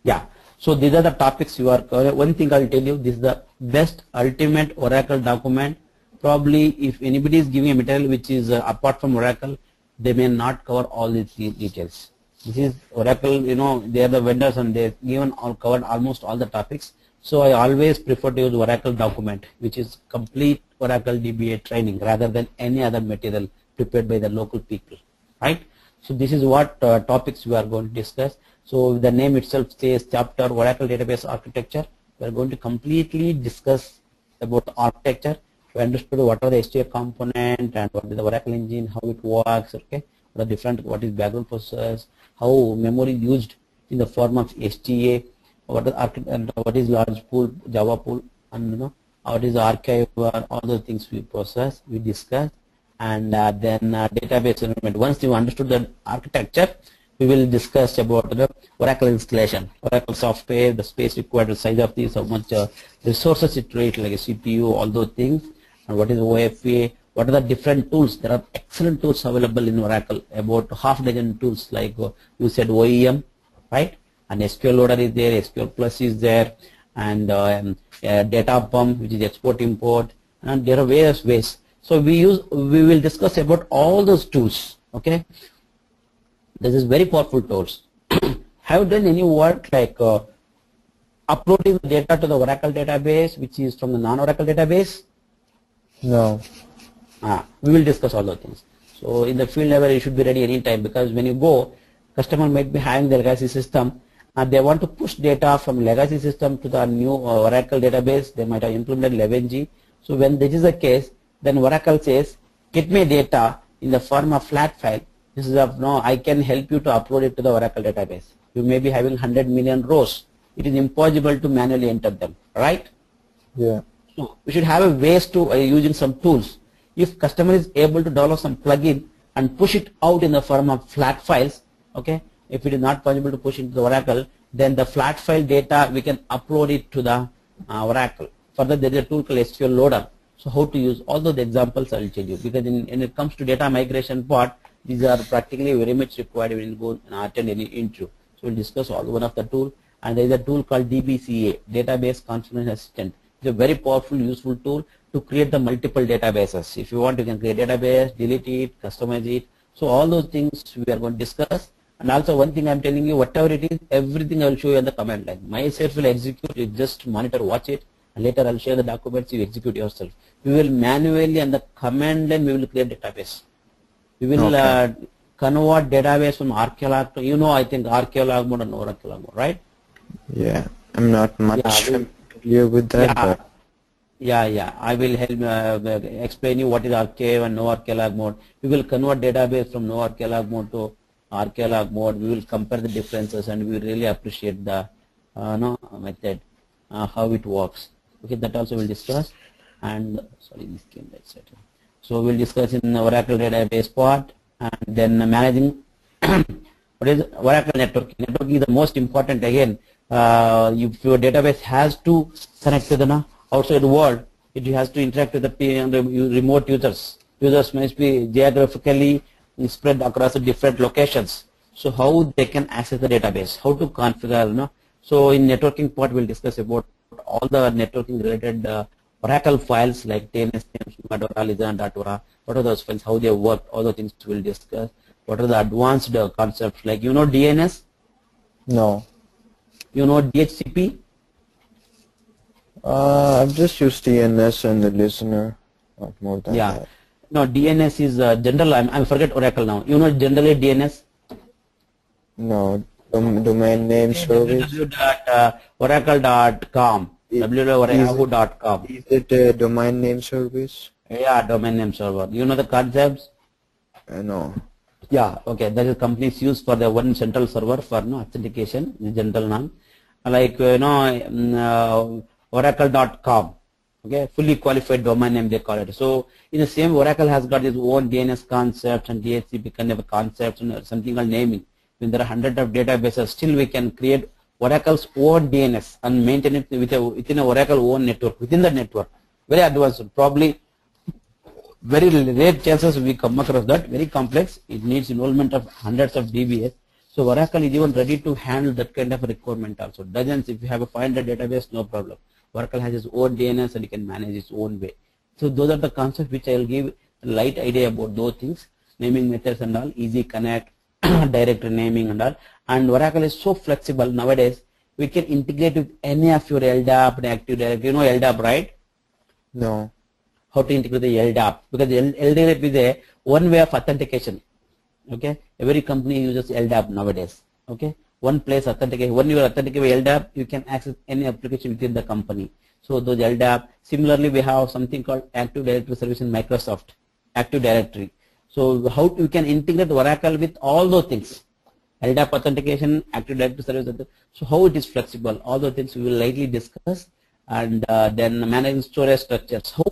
Yeah. So these are the topics you are covering. One thing I'll tell you, this is the best ultimate Oracle document. Probably if anybody is giving a material which is apart from Oracle, they may not cover all these details. This is Oracle, they are the vendors and they've covered almost all the topics. So I always prefer to use Oracle document, which is complete Oracle DBA training rather than any other material prepared by the local people, right? So this is what topics we are going to discuss. So the name itself says chapter Oracle database architecture. We are going to completely discuss about the architecture. We understood what are the STA component and what is the Oracle engine, how it works, okay? What is background process, how memory used in the form of STA, what is large pool, Java pool, and what is the archive, all those things we discuss, and then database environment. Once you understood the architecture, we will discuss about the Oracle installation, Oracle software, the space required, the size of this, how much resources it takes, like a CPU, all those things, and what is OFA, what are the different tools. There are excellent tools available in Oracle, about half dozen tools, like you said OEM, right? And SQL loader is there, SQL plus is there, and data pump, which is export import, and there are various ways. So we will discuss about all those tools, okay? This is very powerful tools. Have you done any work like uploading the data to the Oracle database, which is from the non-Oracle database? No. We will discuss all those things. So in the field level, you should be ready anytime, because when you go, customer might be having the legacy system, and they want to push data from legacy system to the new Oracle database. They might have implemented 11G. So when this is the case, then Oracle says, get me data in the form of flat file. This is I can help you to upload it to the Oracle database. You may be having 100 million rows. It is impossible to manually enter them, right? Yeah. So we should have a ways to using some tools. If customer is able to download some plugin and push it out in the form of flat files, okay? If it is not possible to push into the Oracle, then the flat file data we can upload it to the Oracle. Further, there is a tool called SQL loader. So how to use all those examples I will tell you, because when it comes to data migration part, these are practically very much required when you go and attend any interview. So we'll discuss all one of the tool, and there is a tool called DBCA, Database Configuration Assistant. It's a very powerful, useful tool to create the multiple databases. If you want, you can create database, delete it, customize it. So all those things we are going to discuss. And also one thing I'm telling you, whatever it is, everything I will show you on the command line. Myself will execute, you just monitor, watch it, and later I'll share the documents, you execute yourself. We will manually on the command line, we will create database. We will convert database from archeolog to, I think archeolog mode and no archeolog mode, right? Yeah, I'm not much familiar with that. But Yeah, I will help explain you what is archive and no archeolog mode. We will convert database from no archeolog mode to archeolog mode. We will compare the differences, and we will really appreciate the method, how it works. Okay, that also we'll discuss. And sorry, this came right side. So we'll discuss in Oracle database part, and then managing what is Oracle networking. Networking is the most important. Again, if your database has to connect to the outside world, it has to interact with the remote users. Users must be geographically spread across the different locations. So how they can access the database, how to configure, So in networking part, we'll discuss about all the networking related Oracle files like DNS names, Madora, Lizana.ora, what are those files, how they work, all the things we'll discuss. What are the advanced concepts like, you know DNS, No. you know DHCP? I've just used DNS and the listener, not more than Yeah. that. No, DNS is general, I forget Oracle now. You know generally DNS? No. Domain name service. www.oracle.com, www.yahoo.com. Is it a domain name service? Yeah, domain name server. You know the concepts? No. Yeah, okay. That is companies use for the one central server for authentication in general name. Like oracle.com. Okay, fully qualified domain name they call it. So in the same, Oracle has got its own DNS concepts and DHCP kind of concepts and something called naming. When there are hundreds of databases, still we can create Oracle's own DNS and maintain it within a Oracle own network, within the network. Very advanced, probably very rare chances we come across that, very complex. It needs involvement of hundreds of DBAs. So Oracle is even ready to handle that kind of requirement also. Dozens, if you have a 500 database, no problem. Oracle has its own DNS and it can manage its own way. So those are the concepts which I will give a light idea about those things, naming methods and all, easy connect, directory naming and all. And Oracle is so flexible nowadays, we can integrate with any of your LDAP and Active Directory. You know LDAP, right? No. How to integrate the LDAP, because LDAP is a one way of authentication. Okay, every company uses LDAP nowadays. Okay, one place authentication. When you authenticate with LDAP, you can access any application within the company. So those LDAP. Similarly, we have something called Active Directory service in Microsoft, Active Directory. So how you can integrate Oracle with all those things, LDAP authentication, Active Directory service. So how it is flexible, all those things we will lightly discuss, and then managing storage structures. How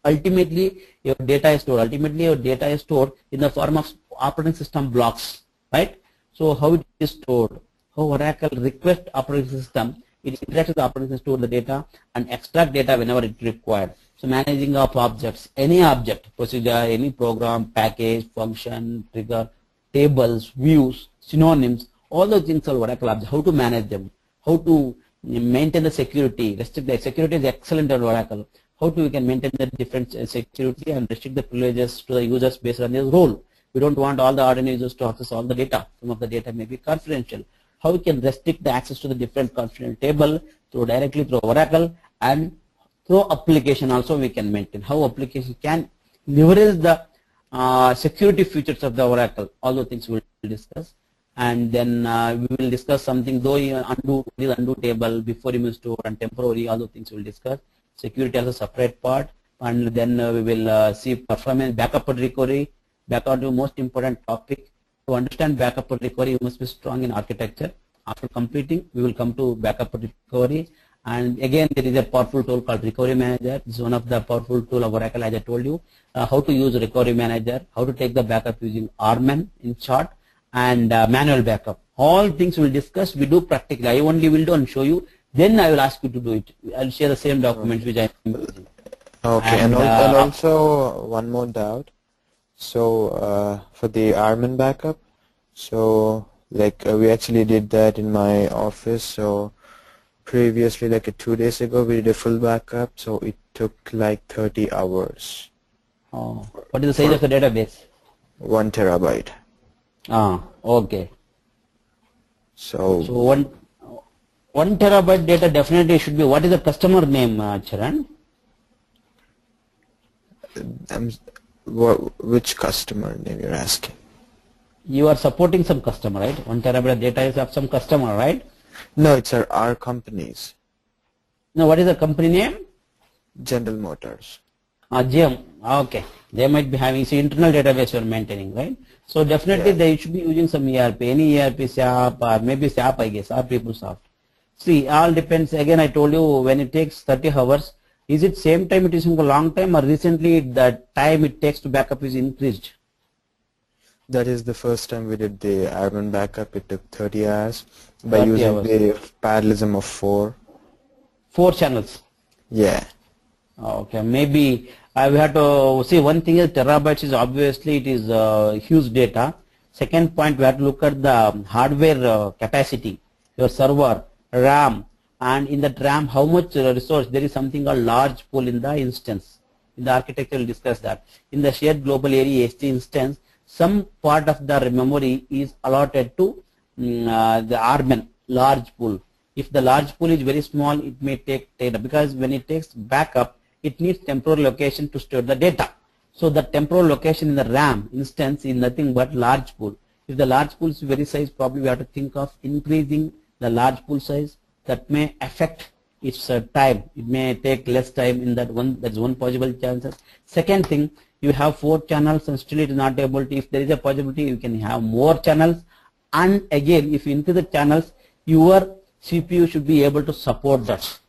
ultimately your data is stored. Ultimately your data is stored in the form of operating system blocks, right? So how it is stored, how Oracle request operating system, it interacts with the operating system, store the data and extract data whenever it required. So managing of objects, any object, procedure, any program, package, function, trigger, tables, views, synonyms, all those things are Oracle objects. How to manage them, how to maintain the security, restrict the security is excellent on Oracle. How we can maintain the different security and restrict the privileges to the users based on their role. We don't want all the ordinary users to access all the data. Some of the data may be confidential. How we can restrict the access to the different confidential table directly through Oracle, and through application also we can maintain. How application can leverage the security features of the Oracle. All those things we will discuss. And then we will discuss something, though undo table, before image store and temporary, all those things we will discuss. Security as a separate part, and then we will see performance, backup and recovery. Backup is most important topic. To understand backup and recovery, you must be strong in architecture. After completing, we will come to backup and recovery. And again, there is a powerful tool called Recovery Manager. This is one of the powerful tool of Oracle, as I told you. How to use Recovery Manager, how to take the backup using RMAN in short, and manual backup. All things we will discuss. We do practically. I only will do and show you. Then I will ask you to do it. I will share the same documents which I am using. Okay, and also one more doubt. So for the RMAN backup, so like we actually did that in my office. So previously, like 2 days ago, we did a full backup. So it took like 30 hours. Oh, what is the size of the database? 1 terabyte. Ah, okay. So 1 terabyte data definitely should be. What is the customer name, Charan? Which customer name you're asking? You are supporting some customer, right? 1 terabyte data is of some customer, right? No, it's our company's. No, what is the company name? General Motors. GM. Okay. They might be having internal database you are maintaining, right? So definitely they should be using some ERP, any ERP, SAP, or maybe SAP, I guess, or PeopleSoft. See, all depends. Again, I told you when it takes 30 hours, is it same time it is taking a long time, or recently the time it takes to backup is increased? That is the first time we did the RMAN backup. It took 30 hours by using the parallelism of 4 channels. Yeah. Okay, maybe we have to see. One thing is terabytes is obviously it is huge data. Second point, we have to look at the hardware capacity, your server, RAM, and in that RAM how much resource. There is something called large pool in the instance. In the architecture we'll discuss that. In the shared global area ST instance, some part of the memory is allotted to the RMN large pool. If the large pool is very small, it may take data, because when it takes backup, it needs temporal location to store the data. So the temporal location in the RAM instance is nothing but large pool. If the large pool is very size, probably we have to think of increasing the large pool size. That may affect its time. It may take less time in that one. That's one possible chances. Second thing, you have 4 channels and still it is not able to. If there is a possibility, you can have more channels. And again, if you increase the channels, your CPU should be able to support that.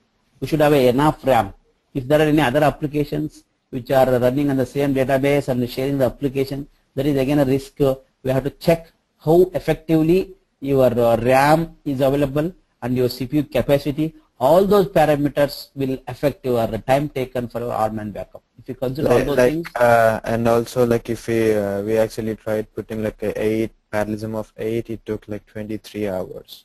You should have enough RAM. If there are any other applications which are running on the same database and sharing the application, there is again a risk. We have to check how effectively your RAM is available and your CPU capacity. All those parameters will affect your time taken for your RMAN backup. If you consider all those things. And also like if we actually tried putting like a parallelism of 8, it took like 23 hours.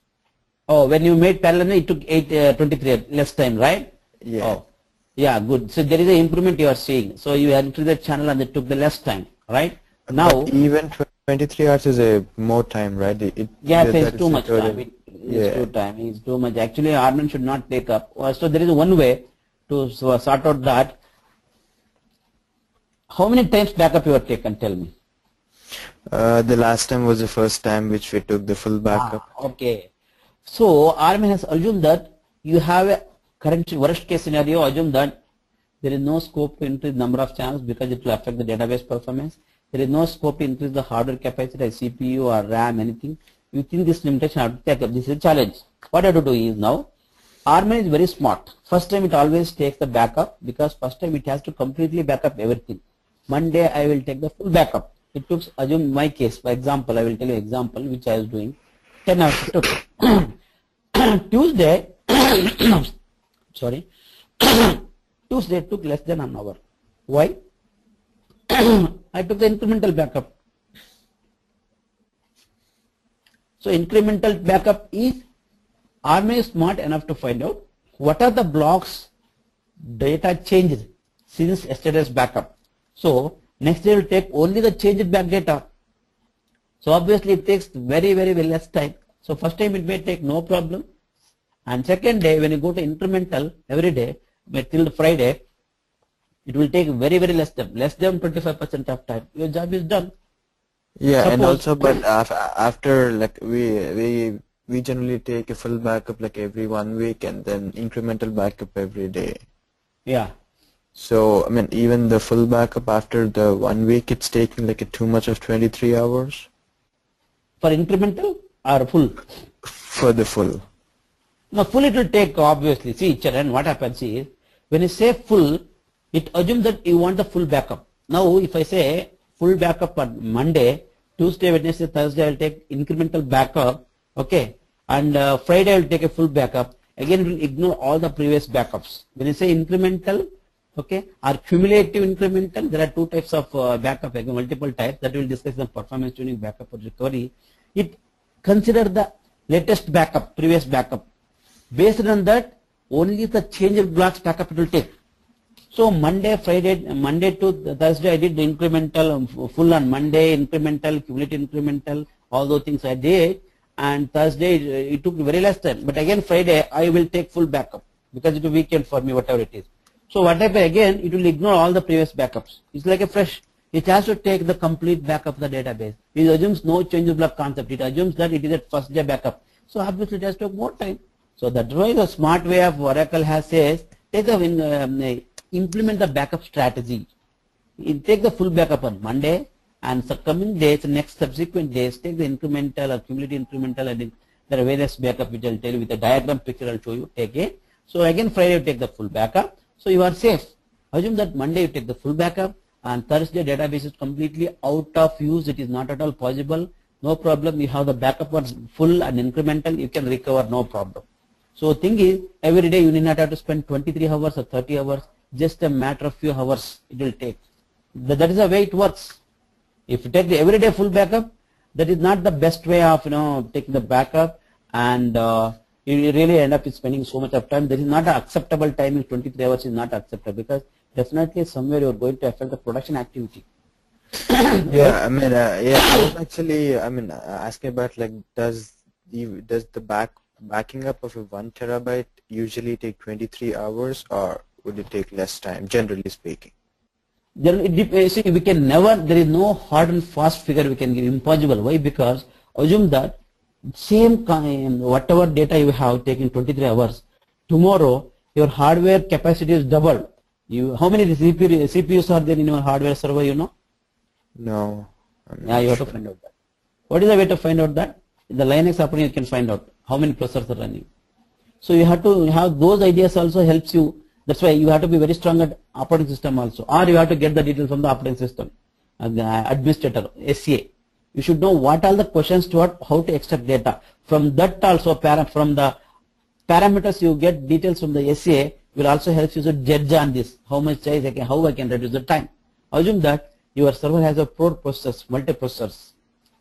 Oh, when you made parallelism, it took 23 less time, right? Yeah. Oh, yeah, good. So there is an improvement you are seeing. So you entered the channel and it took the less time, right? Now, but even 23 hours is a more time, right? Yeah, it's too much time. It's too much. Actually, RMAN should not take up. So there is one way to sort out that. How many times backup you have taken? Tell me. The last time was the first time which we took the full backup. Okay. So RMAN has assumed that you have a current worst case scenario. Assume that there is no scope to increase the number of channels because it will affect the database performance. There is no scope to increase the hardware capacity like CPU or RAM, anything. Within this limitation, I have to take up. This is a challenge. What I have to do is now, RMAN is very smart. First time it always takes the backup because first time it has to completely backup everything. Monday I will take the full backup. It took, assume my case, for example, I will tell you example which I was doing. 10 hours it took. Tuesday, sorry, Tuesday took less than an hour. Why? I took the incremental backup. So incremental backup is RMAN is smart enough to find out what are the blocks data changed since yesterday's backup. So next day will take only the changed back data. So obviously it takes very less time. So first time it may take no problem, and second day when you go to incremental every day till the Friday, it will take very less time, less than 25% of time. Your job is done. Yeah, Suppose, and also, but after like we generally take a full backup like every 1 week and then incremental backup every day. Yeah. So I mean, even the full backup after the 1 week, it's taking like a too much of 23 hours. For incremental or full? For the full. No, full it will take obviously. See, Charan, what happens is when you say full, it assumes that you want the full backup. Now, if I say full backup on Monday, Tuesday, Wednesday, Thursday, I will take incremental backup, okay, and Friday I will take a full backup. Again, it will ignore all the previous backups. When you say incremental, okay, or cumulative incremental, there are 2 types of backup, again, multiple types that we will discuss in performance tuning backup or recovery. It consider the latest backup, previous backup. Based on that, only the changed blocks backup it will take. So Monday to Thursday, I did the incremental, full on Monday, incremental, cumulative incremental, all those things I did. And Thursday, it took very less time. But again, Friday, I will take full backup because it is a weekend for me, whatever it is. So whatever, again, it will ignore all the previous backups. It's like a fresh. It has to take the complete backup of the database. It assumes no change of block concept. It assumes that it is a first day backup. So obviously, it has to take more time. So that's why the smart way of Oracle has says, take the implement the backup strategy. You take the full backup on Monday, and the coming days, next subsequent days, take the incremental or cumulative incremental, and there are various backup which I will tell you with a diagram picture I will show you. Take it. So again, Friday you take the full backup. So you are safe. Assume that Monday you take the full backup, and Thursday database is completely out of use. It is not at all possible. No problem. You have the backup on full and incremental. You can recover, no problem. So thing is, every day you need not have to spend 23 hours or 30 hours. Just a matter of few hours it will take. That is the way it works. If you take the everyday full backup, that is not the best way of taking the backup, and you really end up spending so much of time. There is not an acceptable time. 23 hours is not acceptable because definitely somewhere you are going to affect the production activity. Yeah, I mean, yeah, I was actually, I mean, asking about like, does the backing up of a 1 terabyte usually take 23 hours, or would it take less time, generally speaking? See, we can never, there is no hard and fast figure we can give, impossible. Why? Because assume that same kind, whatever data you have taken 23 hours, tomorrow your hardware capacity is doubled. How many CPUs are there in your hardware server, you know? No. Yeah, you have to find out that. What is the way to find out that? In the Linux operating you can find out how many processors are running. So you have to have those ideas also helps you. That's why you have to be very strong at operating system also, or you have to get the details from the operating system, the administrator, SCA. You should know what are the questions to how to extract data. From that also, from the parameters you get details from the SCA will also help you to judge on this. How much size how I can reduce the time. Assume that your server has a process, multi-processors.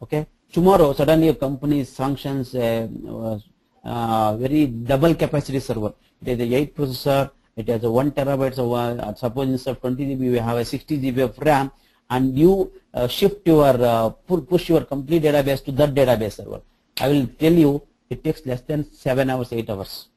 Okay. Tomorrow suddenly your company sanctions very double capacity server. It has a 8 processor. It has a 1 terabyte. So suppose instead of 20 GB, we have a 60 GB of RAM, and you shift your push your complete database to that database server. I will tell you it takes less than 7 hours, 8 hours,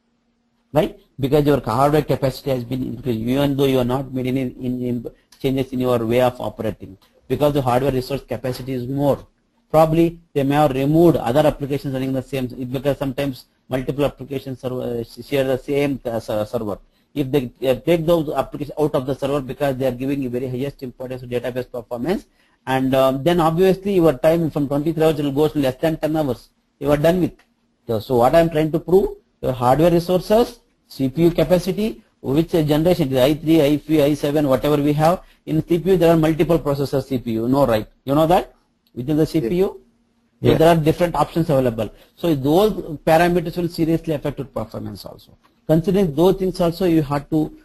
right? Because your hardware capacity has been increased, even though you are not made any changes in your way of operating. Because the hardware resource capacity is more. Probably they may have removed other applications running the same, because sometimes multiple applications share the same server. If they take those applications out of the server because they are giving you very highest importance to database performance, and then obviously your time from 23 hours will go to less than 10 hours. You are done with. So what I am trying to prove, your hardware resources, CPU capacity, which generation, i3, i5, i7, whatever we have. In CPU there are multiple processors CPU, no, right? You know that? Within the CPU, yeah. There are different options available. So those parameters will seriously affect your performance also. Considering those things also, you have to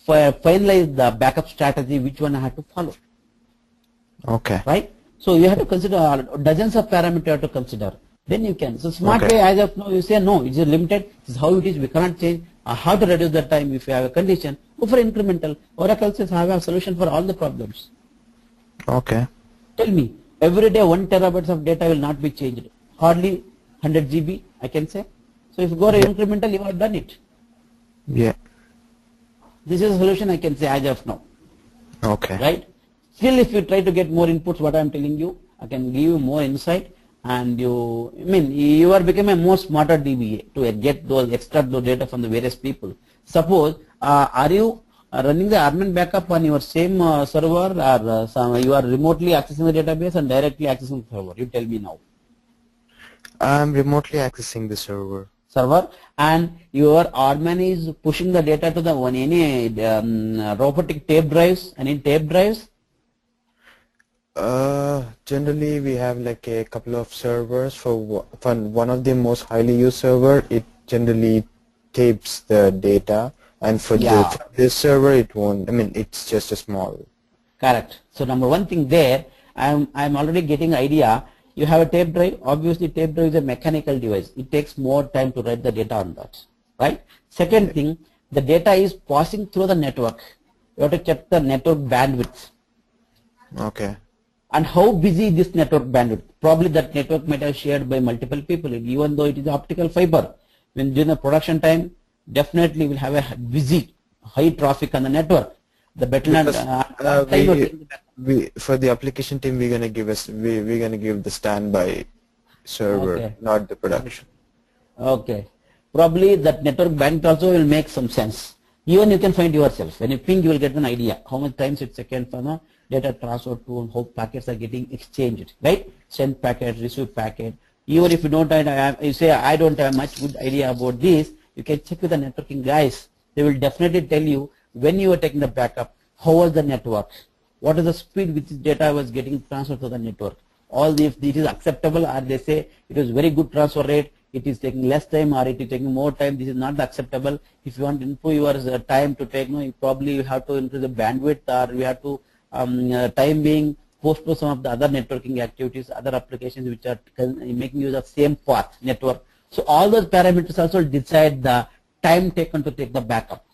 finalize the backup strategy, which one I have to follow. Okay. Right? So you have to consider dozens of parameters you have to consider. Then you can. So smart way, as of now, you say no, it is limited. This is how it is. We cannot change. How to reduce the time if you have a condition? Go for incremental. Oracle says I have a solution for all the problems. Okay. Tell me, every day 1 terabytes of data will not be changed. Hardly 100 GB, I can say. So if you go incremental, you have done it. Yeah. This is a solution I can say as of now. Okay. Right? Still, if you try to get more inputs, what I am telling you, I can give you more insight, and you are becoming a more smarter DBA to get extract those data from the various people. Suppose, are you running the admin backup on your same server, or you are remotely accessing the database and directly accessing the server? You tell me now. I'm remotely accessing the server. And your admin is pushing the data to the any robotic tape drives, and in tape drives? Generally we have like a couple of servers. For one of the most highly used server, it generally tapes the data, and for this server it won't. I mean, it's just a small. Correct. So number one thing there, I'm already getting idea. You have a tape drive. Obviously, tape drive is a mechanical device. It takes more time to write the data on that, right? Second thing, the data is passing through the network. You have to check the network bandwidth. Okay. And how busy this network bandwidth? Probably that network might have shared by multiple people, even though it is optical fiber. When during the production time, definitely will have a busy, high traffic on the network. The better for the application team, we're gonna give the standby server, not the production. Okay. Probably that network bandwidth also will make some sense. Even you can find yourself. When you ping, you will get an idea how much times it's second for the data transfer to, and how packets are getting exchanged, right? Send packet, receive packet. Even if you don't have, you say I don't have much good idea about this, you can check with the networking guys. They will definitely tell you when you are taking the backup, how was the network, what is the speed with this data was getting transferred to the network. All if it is acceptable, or they say it is very good transfer rate, it is taking less time, or it is taking more time, this is not acceptable. If you want to improve your time to take, you probably have to increase the bandwidth, or you have to time being postpone some of the other networking activities, other applications which are making use of same path network. So all those parameters also decide the time taken to take the backup.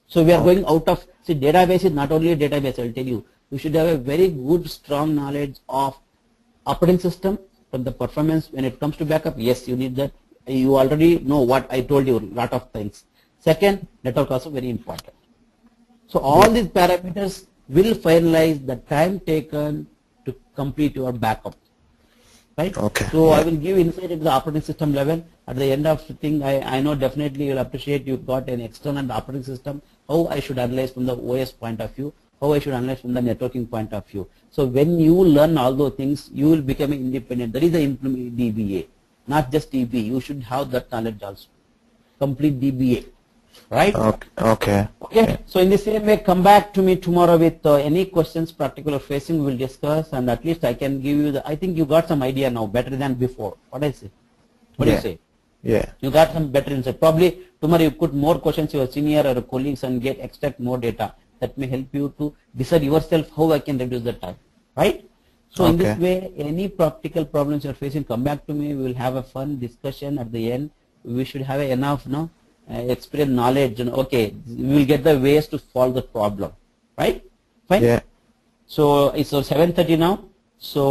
So we are going out of, see, database is not only a database, I will tell you. You should have a very good, strong knowledge of operating system from the performance when it comes to backup. Yes, you need that. You already know what I told you, lot of things. Second, network also very important. So all these parameters will finalize the time taken to complete your backup. Right? Okay. So I will give insight into the operating system level. At the end of the thing, I know definitely you will appreciate you got an external operating system, how I should analyze from the OS point of view, how I should analyze from the networking point of view. So when you learn all those things, you will become independent. That is the implement DBA, not just DB. You should have that knowledge also. Complete DBA. Right? Okay. Okay. So in the same way, come back to me tomorrow with any questions practical or facing. We will discuss, and at least I can give you the. I think you got some idea now, better than before. What I say? What do you say? Yeah. You got some better insight. Probably tomorrow you put more questions to your senior or colleagues and extract more data. That may help you to decide yourself how I can reduce the time. Right? So in this way, any practical problems you're facing, come back to me. We will have a fun discussion at the end. We should have enough, experience, knowledge, okay, we will get the ways to solve the problem. Right? Fine? Yeah. So it's 7:30 now. So